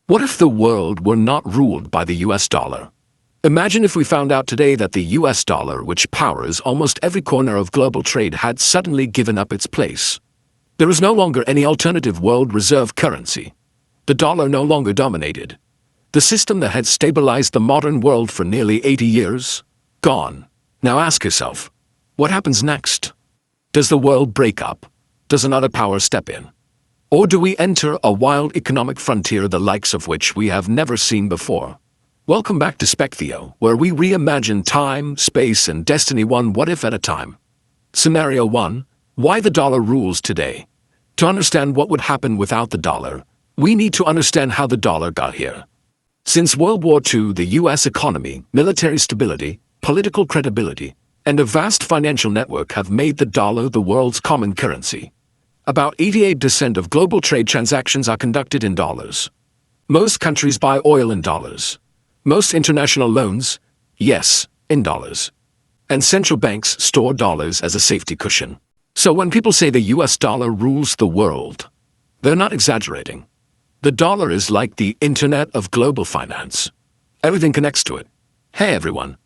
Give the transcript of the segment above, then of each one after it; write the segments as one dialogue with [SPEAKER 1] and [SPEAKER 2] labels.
[SPEAKER 1] What if the world were not ruled by the US dollar? Imagine if we found out today that the US dollar, which powers almost every corner of global trade, had suddenly given up its place. There is no longer any alternative world reserve currency. The dollar no longer dominated. The system that had stabilized the modern world for nearly 80 years? Gone. Now ask yourself, what happens next? Does the world break up? Does another power step in? Or do we enter a wild economic frontier the likes of which we have never seen before? Welcome back to Specvio, where we reimagine time, space, and destiny one what if at a time. Scenario 1. Why the dollar rules today. To understand what would happen without the dollar, we need to understand how the dollar got here. Since World War II, the US economy, military stability, political credibility, and a vast financial network have made the dollar the world's common currency. About 88% of global trade transactions are conducted in dollars. Most countries buy oil in dollars. Most international loans, yes, in dollars. And central banks store dollars as a safety cushion. So when people say the US dollar rules the world, they're not exaggerating. The dollar is like the internet of global finance. Everything connects to it. Hey everyone,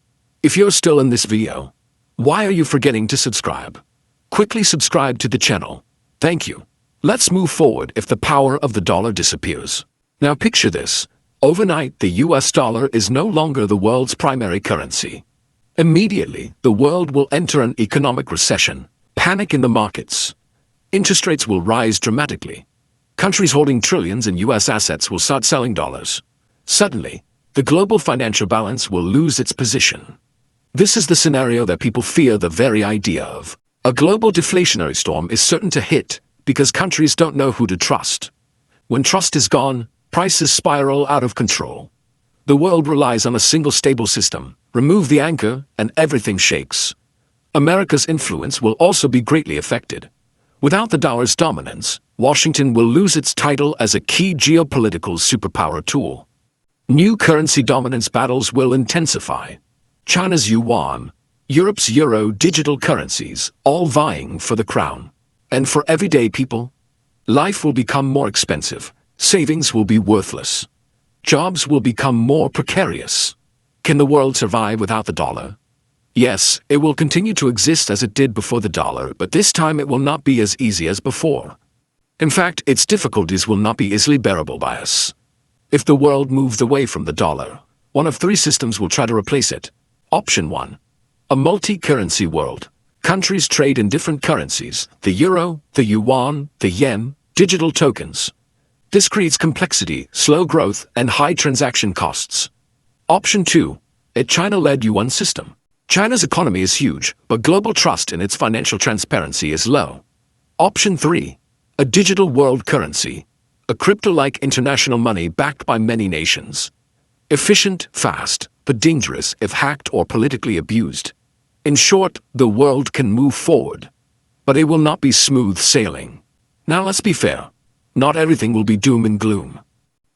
[SPEAKER 1] if you're still in this video, why are you forgetting to subscribe? Quickly subscribe to the channel. Thank you. Let's move forward if the power of the dollar disappears. Now picture this. Overnight, the US dollar is no longer the world's primary currency. Immediately, the world will enter an economic recession, panic in the markets. Interest rates will rise dramatically. Countries holding trillions in US assets will start selling dollars. Suddenly, the global financial balance will lose its position. This is the scenario that people fear the very idea of. A global deflationary storm is certain to hit because countries don't know who to trust. When trust is gone, prices spiral out of control. The world relies on a single stable system. Remove the anchor and everything shakes. America's influence will also be greatly affected. Without the dollar's dominance, Washington will lose its title as a key geopolitical superpower tool. New currency dominance battles will intensify. China's yuan, Europe's euro, digital currencies, all vying for the crown. And for everyday people, life will become more expensive, savings will be worthless, jobs will become more precarious. Can the world survive without the dollar? Yes, it will continue to exist as it did before the dollar, but this time it will not be as easy as before. In fact, its difficulties will not be easily bearable by us. If the world moves away from the dollar, one of three systems will try to replace it. Option 1. A multi-currency world. Countries trade in different currencies, the euro, the yuan, the yen, digital tokens. This creates complexity, slow growth, and high transaction costs. Option 2. A China-led yuan system. China's economy is huge, but global trust in its financial transparency is low. Option 3. A digital world currency. A crypto-like international money backed by many nations. Efficient, fast, but dangerous if hacked or politically abused. In short, the world can move forward, but it will not be smooth sailing. Now let's be fair. Not everything will be doom and gloom.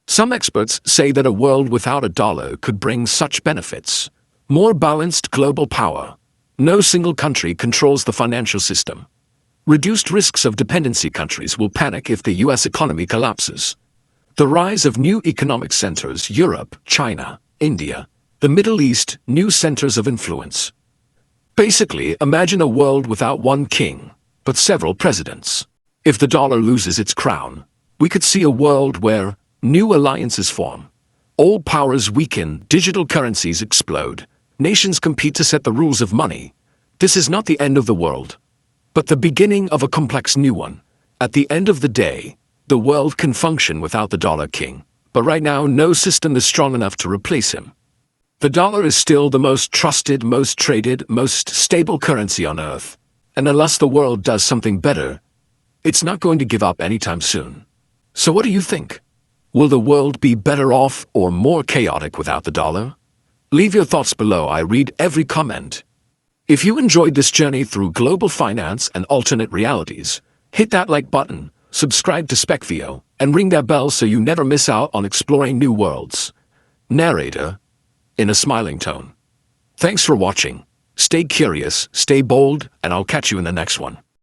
[SPEAKER 1] Some experts say that a world without a dollar could bring such benefits. More balanced global power. No single country controls the financial system. Reduced risks of dependency. Countries will panic if the US economy collapses. The rise of new economic centers, Europe, China, India, the Middle East, new centers of influence. Basically, imagine a world without one king, but several presidents. If the dollar loses its crown, we could see a world where new alliances form. Old powers weaken, digital currencies explode, nations compete to set the rules of money. This is not the end of the world, but the beginning of a complex new one. At the end of the day, the world can function without the dollar king, but right now no system is strong enough to replace him. The dollar is still the most trusted, most traded, most stable currency on Earth, and unless the world does something better, it's not going to give up anytime soon. So what do you think? Will the world be better off or more chaotic without the dollar? Leave your thoughts below. I read every comment. If you enjoyed this journey through global finance and alternate realities, hit that like button, subscribe to Specvio, and ring that bell so you never miss out on exploring new worlds. Narrator, in a smiling tone. Thanks for watching. Stay curious, stay bold, and I'll catch you in the next one.